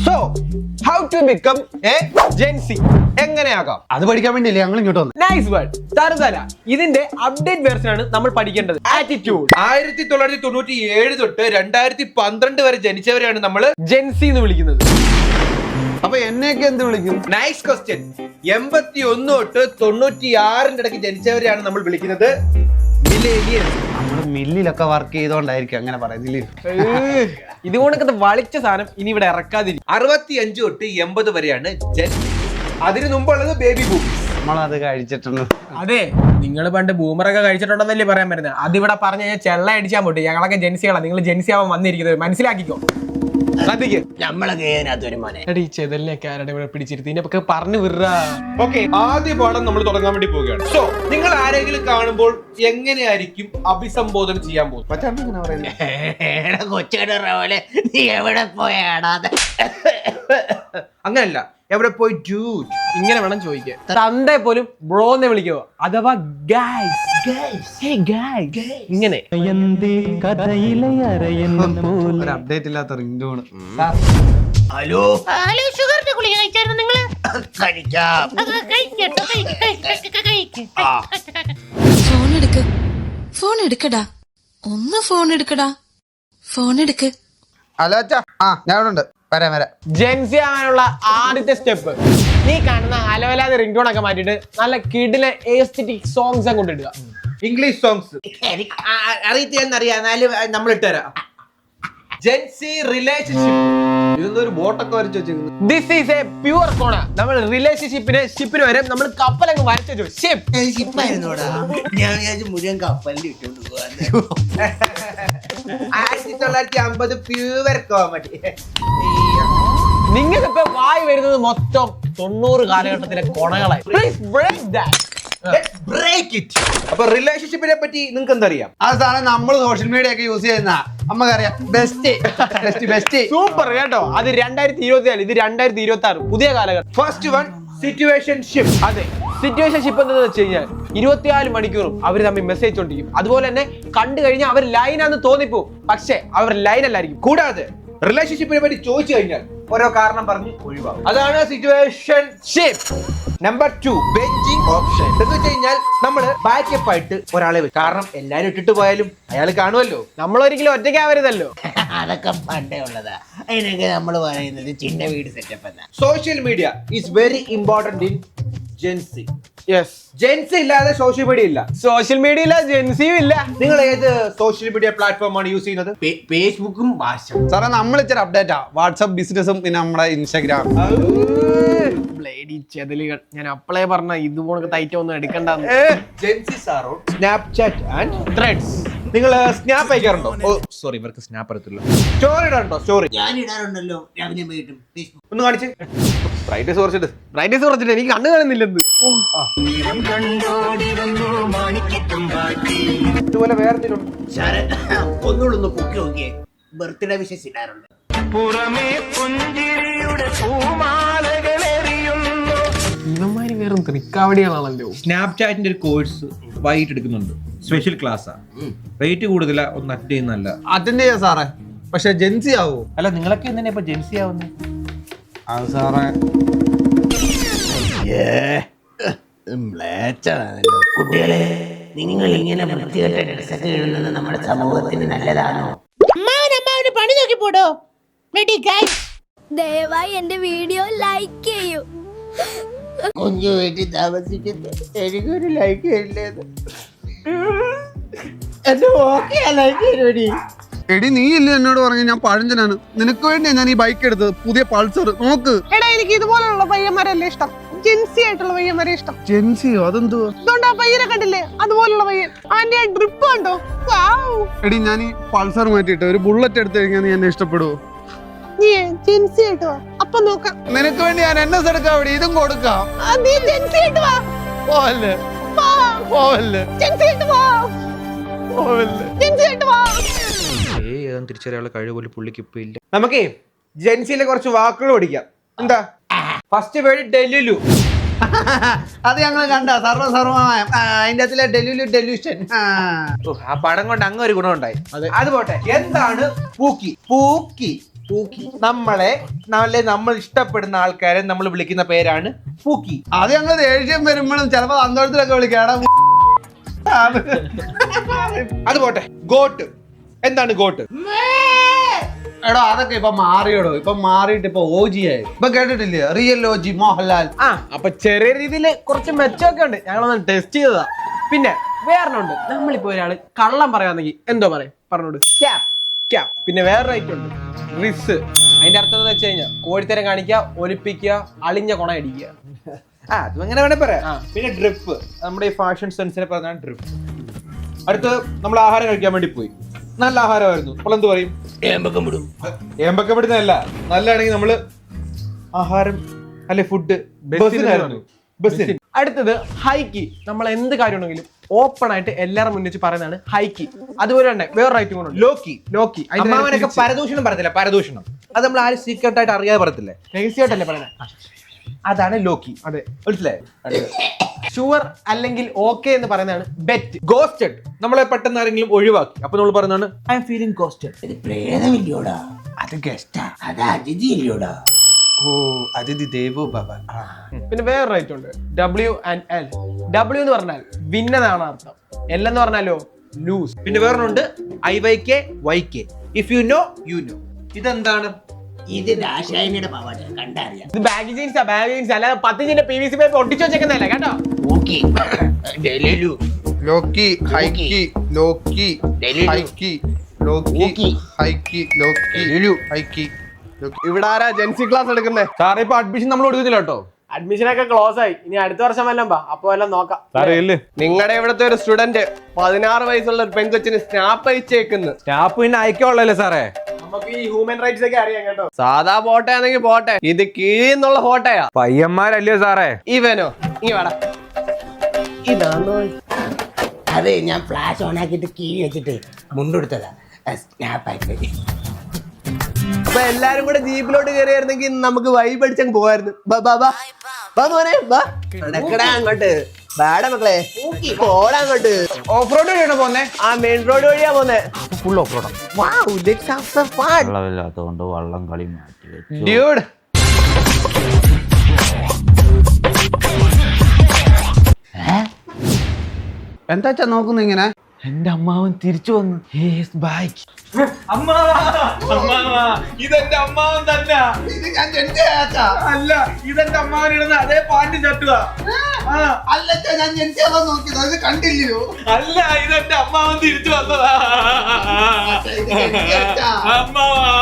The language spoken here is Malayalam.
So how to become a Gen Z എങ്ങനെയാകാം അത് പഠിക്കാൻ വേണ്ടിയില്ലേ ഞങ്ങൾ ഇങ്ങോട്ട് വന്നു. Nice word. തരുതല ഇതിന്റെ അപ്ഡേറ്റ് വേർഷൻ ആണ് നമ്മൾ പഠിക്കേണ്ടത്. ആറ്റിറ്റ്യൂഡ് 1997 തൊട്ട് 2012 വരെ ജനിച്ചവരെയാണ് നമ്മൾ ജെൻസി എന്ന് വിളിക്കുന്നത്. അപ്പൊ എന്നെയൊക്കെ എന്ത് വിളിക്കും? Nice question. 81 തൊട്ട് 96 ഇടയ്ക്ക് ജനിച്ചവരെയാണ് നമ്മൾ വിളിക്കുന്നത് മില്ലേനിയൽസ്. നമ്മള് മില്ലിലൊക്കെ വർക്ക് ചെയ്തോണ്ടായിരിക്കും അങ്ങനെ പറയുന്നില്ലേ. ഇതുകൊണ്ടൊക്കെ വളിച്ച സാധനം ഇനി ഇവിടെ ഇറക്കാതിരിക്കും. 65 തൊട്ട് 80 വരെയാണ് ജെൻ. അതിനു മുമ്പുള്ളത് ബേബി ബൂമേഴ്സ്. നമ്മളത് കഴിച്ചിട്ടുണ്ട്. അതെ, നിങ്ങൾ പണ്ട് ബൂമറൊക്കെ കഴിച്ചിട്ടുണ്ടെന്നല്ലേ പറയാൻ പറ്റുന്നത്. അതിവിടെ പറഞ്ഞു കഴിഞ്ഞാൽ ചെള്ള അടിച്ചാൻ പോട്ടെ. ഞങ്ങളൊക്കെ ജെൻസികളാണ്, നിങ്ങൾ ജെൻസി ആവാൻ വന്നിരിക്കുന്നത് മനസ്സിലാക്കിക്കോ. ശ്രദ്ധിക്ക്. എടീ ചെതലിനെയൊക്കെ ആരുടെ ഇവിടെ പിടിച്ചിരുത്തി ഇതിനൊക്കെ പറഞ്ഞു വിടുക. ഓക്കെ, ആദ്യ പാഠം നമ്മൾ തുടങ്ങാൻ വേണ്ടി പോവുകയാണ്. സോ നിങ്ങൾ ആരെങ്കിലും കാണുമ്പോൾ എങ്ങനെയായിരിക്കും അഭിസംബോധന ചെയ്യാൻ പോകുന്നത്? കൊച്ചുകട നീ എവിടെ പോയാടാ? അങ്ങനല്ല, എവിടെ പോയി ഡ്യൂഡ് ഇങ്ങനെ വേണം ചോദിക്കാൻ. തന്റെ പോലും ബ്രോ എന്ന് വിളിക്കോ അഥവാ ഗൈസ് ഇങ്ങനെ. ഒരു അപ്ഡേറ്റ് ഇല്ലാത്ത റിംഗ് ടോൺ. ഹലോ ഹലോ, ഷുഗറിന്റെ ഗുളിക കഴിച്ചായിരുന്നു നിങ്ങള്? കഴിക്കാം. ഫോൺ എടുക്കടാ, ഒന്ന് ഫോൺ എടുക്കടാ, ഫോൺ എടുക്ക്. ഹലോ അച്ഛാ, ഞാൻ ഇവിടെ ഉണ്ട്, വരാം. ജെൻസി ആവാനുള്ള ആദ്യത്തെ സ്റ്റെപ്പ്, നീ കാണുന്ന അലവലാതെ റിംഗ് ടോൺ ഒക്കെ മാറ്റിയിട്ട് നല്ല കിഡിലെ എസ്തെറ്റിക് സോങ്സ് അങ്ങ് കൊണ്ടിടുക. ഇംഗ്ലീഷ് സോങ്സ് അറിയത്തില്ലെന്നറിയാം, എന്നാലും നമ്മൾ ഇട്ടുതരാം. Gen Z relationship. ഇതൊന്നും ഒരു ബോട്ടൊക്കെ വരച്ച് വെച്ചിരുന്നു. ദിസ് ഈസ് എ പ്യുവർ കോണ. നമ്മൾ റിലേഷൻഷിപ്പിന് വരെ നമ്മൾ കപ്പലങ്ങ് വരച്ചു വെച്ചു. ഷിപ്പായിരുന്നോടാ, ഞാൻ വിചാരിച്ചു മുഴുവൻ കപ്പലിൽ ഇട്ടോണ്ട് പോവാന്ന്. 1950 പ്യുവർ കോമഡി. നിങ്ങൾക്കിപ്പോ വായി വരുന്നത് മൊത്തം 90 കാലഘട്ടത്തിലെ കൊണകളായി. Please break that. Break it. അപ്പൊ റിലേഷൻഷിപ്പിനെ പറ്റി നിങ്ങൾക്ക് എന്തറിയാം? ആ സാധനം നമ്മൾ സോഷ്യൽ മീഡിയ ഒക്കെ യൂസ് ചെയ്യുന്ന നമുക്കറിയാം. ബെസ്റ്റ് സൂപ്പർ കേട്ടോ. അത് 2024, ഇത് 2026, പുതിയ കാലഘട്ടം. First one, situationship. അതെ, സിറ്റുവേഷൻഷിപ്പ് എന്താണെന്ന് വെച്ച് കഴിഞ്ഞാൽ 24 മണിക്കൂറും അവർ തമ്മിൽ മെസ്സേജ് കൊണ്ടിരിക്കും. അതുപോലെ തന്നെ കണ്ടു കഴിഞ്ഞാൽ അവർ ലൈനാന്ന് തോന്നിപ്പോവും, പക്ഷെ അവർ ലൈൻ അല്ലായിരിക്കും. കൂടാതെ റിലേഷൻഷിപ്പിനെ പറ്റി ചോദിച്ചു കഴിഞ്ഞാൽ ഓരോ കാരണം പറഞ്ഞ് ഒഴിവാകും. അതാണ് സിറ്റുവേഷൻഷിപ്പ്. Number 2, benching option. എന്ന് വെച്ച് കഴിഞ്ഞാൽ നമ്മള് ബാക്കപ്പ് ആയിട്ട് ഒരാളെ വെക്കും. കാരണം എല്ലാരും ഇട്ടിട്ട് പോയാലും അയാൾ കാണുമല്ലോ. നമ്മളൊരിക്കലും ഒറ്റയ്ക്കാവരുതല്ലോ. അതൊക്കെ പണ്ടേ ഉള്ളതാ. അതിനൊക്കെ നമ്മൾ പറയുന്നത് ചിന്ന വീട് സെറ്റപ്പ് എന്നാ. Social media is very important in Gen Z. Yes, Gen Z ഇല്ലാതെ സോഷ്യൽ മീഡിയ ഇല്ല. സോഷ്യൽ മീഡിയയില ജെൻസിയും ഇല്ല. നിങ്ങൾ ഏത് സോഷ്യൽ മീഡിയ പ്ലാറ്റ്ഫോം ആണ് യൂസ് ചെയ്യുന്നത്? ഫേസ്ബുക്കും വാട്സ്ആപ്പ്. സാറേ, നമ്മൾ ഇച്ചിരി അപ്ഡേറ്റാ. വാട്സ്ആപ്പ് ബിസിനസ്സും പിന്നെ നമ്മുടെ ഇൻസ്റ്റാഗ്രാം. ബ്ലേഡി ചെതലുകൾ, ഞാൻ അപ്പളേ പറഞ്ഞ ഇതുപോലെ തൈറ്റം ഒന്നും എടുക്കണ്ടെന്ന്. Gen Zs are on Snapchat and Threads. നിങ്ങൾ സ്നാപ്പ് അയക്കാറുണ്ടോ? ഓ സോറി, ഇവർക്ക് സ്നാപ്പ് അറിയത്തില്ല. സ്റ്റോറി ഇടാറുണ്ടോ? സ്റ്റോറി ഞാൻ ഇടാറുണ്ടല്ലോ, രാവിലെ വൈകിട്ടും. ഒന്ന് കാണിച്ച്. ബ്രൈറ്റ്നസ് കുറച്ചിട്ട്. ബ്രൈറ്റ്നസ് കുറച്ചിട്ട് എനിക്ക് കണ്ണു കാണുന്നില്ലെന്ന്. ഇതുപോലെ വേറെ എന്തെങ്കിലും ഒന്നുള്ളൊന്ന് പൊക്കി നോക്കിയേ. ബർത്ത്ഡേ വിഷസ് ഇടാറുണ്ട്. ഇവന്മാര് വേറും തൃക്കാവടികളാണല്ലോ. സ്നാപ്ചാറ്റിന്റെ ഒരു കോഴ്സ് വൈകിട്ട് എടുക്കുന്നുണ്ട്. സ്പെഷ്യൽ ക്ലാസ്സാ. റേറ്റ് കൂടുതലാ, ഒന്ന് അറ്റൻഡ് ചെയ്യുന്നല്ല. അറ്റൻഡ് ചെയ്യാം സാറേ, പക്ഷെ ജെൻസി ആവോ? അല്ല, നിങ്ങളൊക്കെ എന്തിനാ ഇപ്പൊ ജെൻസി ആവുന്നത്? അത് സാറേ, കുട്ടികളെ, നിങ്ങൾ ഇങ്ങനെ വൃത്തികെട്ട ഡ്രസ്സൊക്കെ ഇടുന്നത് നമ്മുടെ സമൂഹത്തിന് നല്ലതാണോ? പണി നോക്കി പോടോ. ദയവായി എന്റെ വീഡിയോ ലൈക്ക് ചെയ്യൂ. കുഞ്ഞു വീട്ടിൽ താമസിച്ചിട്ട് എനിക്കൊരു ലൈക്ക് തരില്ലേന്ന്. എന്റെ ഓക്കെയാ ലൈക്ക് തരുമടി. എടി നീ ഇല്ല എന്നോട് പറഞ്ഞു ഞാൻ പഴഞ്ചനാണ്. നിനക്ക് വേണ്ടിയാ ഞാൻ ഈ ബൈക്ക് എടുത്തത്, പുതിയ പൾസർ. നോക്ക്. എടാ, എനിക്ക് ഇതുപോലുള്ള പയ്യന്മാരല്ലേ ഇഷ്ടം, ജെൻസി ആയിട്ടുള്ള പയ്യന്മാരെ ഇഷ്ടം. ജെൻസിയോ? അതെന്തുവാ? അതുകൊണ്ട് ആ പയ്യനെ കണ്ടില്ലേ, അതുപോലുള്ള പയ്യൻ. അതിന്റെ ആ ഡ്രിപ്പ് കണ്ടോ? എടി, ഞാൻ ഈ പൾസർ മാറ്റിയിട്ട് ഒരു ബുള്ളറ്റ് എടുത്തു കഴിഞ്ഞാൽ നീ എന്നെ ഇഷ്ടപ്പെടുവോ? നീ ജെൻസി ആയിട്ട് വാ, അപ്പൊ നോക്കാം. നിനക്ക് വേണ്ടി ഞാൻ NS എടുക്കാം, അവിടെ ഇതും കൊടുക്കാം. നീ ജെൻസി ആയിട്ട് വാ. പോവല്ലേ പോവല്ലേ ജെൻസി ആയിട്ട് വാ. ജെൻസി ആയിട്ട് വാ. തിരിച്ചറിയാനുള്ള കഴിവ് പോലും പുള്ളിക്ക് ഇപ്പൊ ഇല്ല. നമുക്ക് ജെൻസിയിലെ കുറച്ച് വാക്കുകൾ പഠിക്കാം. എന്താ? First word delulu. അത് ഞങ്ങൾ കണ്ട സർവ്വമായ അതിന്റെ അകത്തിലെ ഡെല്യൂഷൻ. ആ പടം കൊണ്ട് അങ്ങ് ഒരു ഗുണം ഉണ്ടായി. അത് പോട്ടെ, എന്താണ് പൂക്കി? പൂക്കി നമ്മൾ ഇഷ്ടപ്പെടുന്ന ആൾക്കാരെ നമ്മൾ വിളിക്കുന്ന പേരാണ് പൂക്കി. അത് ഞങ്ങൾ ദേഷ്യം വരുമ്പോഴും ചിലപ്പോ സന്തോഷത്തിലൊക്കെ വിളിക്കാം. അത് പോട്ടെ. ഗോട്ട് എന്താണ് ഗോട്ട്? എടോ അതൊക്കെ ഇപ്പൊ മാറിയോടോ. ഇപ്പൊ മാറിയിട്ട് ഇപ്പൊ ഓജി ആയി. ഇപ്പൊ കേട്ടിട്ടില്ലേ റിയൽ ഓജി മോഹൻലാൽ. അപ്പൊ ചെറിയ രീതിയിൽ കുറച്ച് മെച്ചമൊക്കെ ഉണ്ട്. ഞങ്ങളൊന്ന് ടെസ്റ്റ് ചെയ്തതാ. പിന്നെ വേറെണ്ണുണ്ട്. നമ്മളിപ്പോ ഒരാള് കള്ളം പറയാന്നെങ്കിൽ എന്തോ പറയും പറഞ്ഞോട്? ക്യാപ്. ക്യാപ്. പിന്നെ വേറെ റൈറ്റ് ഉണ്ട് റിസ്. അതിന്റെ അർത്ഥം എന്ന് വെച്ച് കഴിഞ്ഞാൽ കോഴിത്തരം കാണിക്കുക, ഒലിപ്പിക്കുക, അളിഞ്ഞ കൊണ അടിക്കുക. അതും അങ്ങനെ വേണേ പറയാം. പിന്നെ ഡ്രിപ്പ്, നമ്മുടെ ഈ ഫാഷൻ സെൻസിനെ പറഞ്ഞാൽ ഡ്രിപ്പ്. അടുത്ത് നമ്മൾ ആഹാരം കഴിക്കാൻ വേണ്ടി പോയി, നല്ല ആഹാരമായിരുന്നു, അപ്പോൾ എന്ത് പറയും? ഏമ്പക്കം വിടുന്നതല്ല, നല്ലതാണെങ്കിൽ നമ്മള് ആഹാരം അല്ലെ ഫുഡ് ബസ്സിനായിരുന്നു. ബസ്സിന്. അടുത്തത് ഹൈക്കി. നമ്മൾ എന്ത് കാര്യം ഉണ്ടെങ്കിലും ഓപ്പൺ ആയിട്ട് എല്ലാവരും മുന്നിൽ വെച്ച് പറയുന്നതാണ് ഹൈക്കി. അതുപോലെ തന്നെ വേറെ റൈറ്റും കൂടെ ലോക്കി. ലോക്കി. അമ്മാവനൊക്കെ പരദൂഷണം പറയത്തില്ല, പരദൂഷണം. അത് നമ്മൾ ആരും സീക്രട്ട് ആയിട്ട് അറിയാതെ പറയത്തില്ലേ, രഹസ്യമായിട്ടല്ലേ പറയുന്നത്. അതാണ് ലോക്കി. അതെ, മനസ്സിലായി. ഷുവർ അല്ലെങ്കിൽ ഓക്കെ എന്ന് പറയുന്നതാണ് ബെറ്റ്. ഗോസ്റ്റഡ്, നമ്മളെ പെട്ടെന്ന് ആരെങ്കിലും ഒഴിവാക്കി അപ്പൊ നമ്മൾ പറയുന്നതാണ് ഐ എം ഫീലിംഗ് ഗോസ്റ്റഡ്. ഇത് പ്രേതമില്ലോടാ, അത് ഗസ്റ്റാ, അത് അതിഥി ഇല്ലോടാ. ഓ, അതിഥി ദേവോ ഭവ. പിന്നെ വേറെ റൈറ്റ് ഉണ്ട് W and L. W എന്ന് പറഞ്ഞാൽ വിന്നതാണ് അർത്ഥം. L എന്ന് പറഞ്ഞാലോ ലൂസ്. പിന്നെ വേറൊന്നുണ്ട് IYK YK. If you know you know. ഇതെന്താണ്? ഇത് ദാശായനിയുടെ പവാണ്, കണ്ടറിയാം. ഇത് ബാഗ് ജീൻസാ, ബാഗ് ജീൻസ് അല്ലാതെ 10 ജിന്റെ PVC പൈപ്പ് ഒട്ടിച്ചു വെച്ചേക്കുന്നതല്ല കേട്ടോ. Okay. Delulu. Lowkey highkey lowkey delulu. Highkey lowkey highkey lowkey highkey. ഇവിടെ ആരാ ജെൻസി ക്ലാസ് എടുക്കുന്നേ? സാറേ ഇപ്പൊ അഡ്മിഷൻ നമ്മൾ കൊടുക്കുന്നില്ല കേട്ടോ. അഡ്മിഷൻ ഒക്കെ ക്ലോസ് ആയി. ഇനി അടുത്ത വർഷം വല്ലതും വാ, അപ്പൊ എല്ലാം നോക്കാം. നിങ്ങളുടെ ഇവിടുത്തെ ഒരു സ്റ്റുഡന്റ് 16 വയസ്സുള്ള ഒരു പെൺകൊച്ചിന് സ്നാപ്പ് അയച്ചേക്കുന്നു. സ്റ്റാഫ് പിന്നെ അയക്കാനുള്ളല്ലേ സാറേ? നമുക്ക് ഈ ഹ്യൂമൻ റൈറ്റ്സ് ഒക്കെ അറിയാം കേട്ടോ. സാധാ ഫോട്ടോ ആണെങ്കിൽ പോട്ടെ, ഇത് കീഴിന്നുള്ള ഫോട്ടോയാ. പയ്യന്മാരല്ലയോ സാറേ? ഇവനോ? ഈ വേടാ, ഇതാണോ? അതെ, ഞാൻ ഫ്ലാഷ് ഓൺ ആക്കിയിട്ട് കീഴ് വെച്ചിട്ട് മുണ്ടെടുത്തതാ, സ്നാപ്പ് ആയിട്ട്. അപ്പൊ എല്ലാരും കൂടെ ജീപ്പിലോട്ട് കയറിയായിരുന്നെങ്കിൽ നമുക്ക് വൈബ് അടിച്ചങ്ങ് പോവായിരുന്നു. അങ്ങോട്ട് ബാടാ മക്കളെ, പോടാ അങ്ങോട്ട്. ഓഫ് റോഡ് വഴിയാണോ പോന്നെ? ആ മെയിൻ റോഡ് വഴിയാ പോന്നെ. Full off road. വെള്ളമില്ലാത്തതുകൊണ്ട് വള്ളം കളി മാറ്റി വെച്ചു. ഡ്യൂഡ്, എന്താ നോക്കുന്നു ഇങ്ങനെ? എന്റെ അമ്മാവൻ തിരിച്ചു വന്നു. ഇതെന്റെ അമ്മാവൻ തന്നെ. അല്ല, ഇതെന്റെ അമ്മാവൻ ഇടുന്ന അതേ പാന്റ് ചട്ടുക. കണ്ടില്ലയോ? അല്ല, ഇതെന്റെ അമ്മാവൻ തിരിച്ചു വന്നതാ. അമ്മാവാ.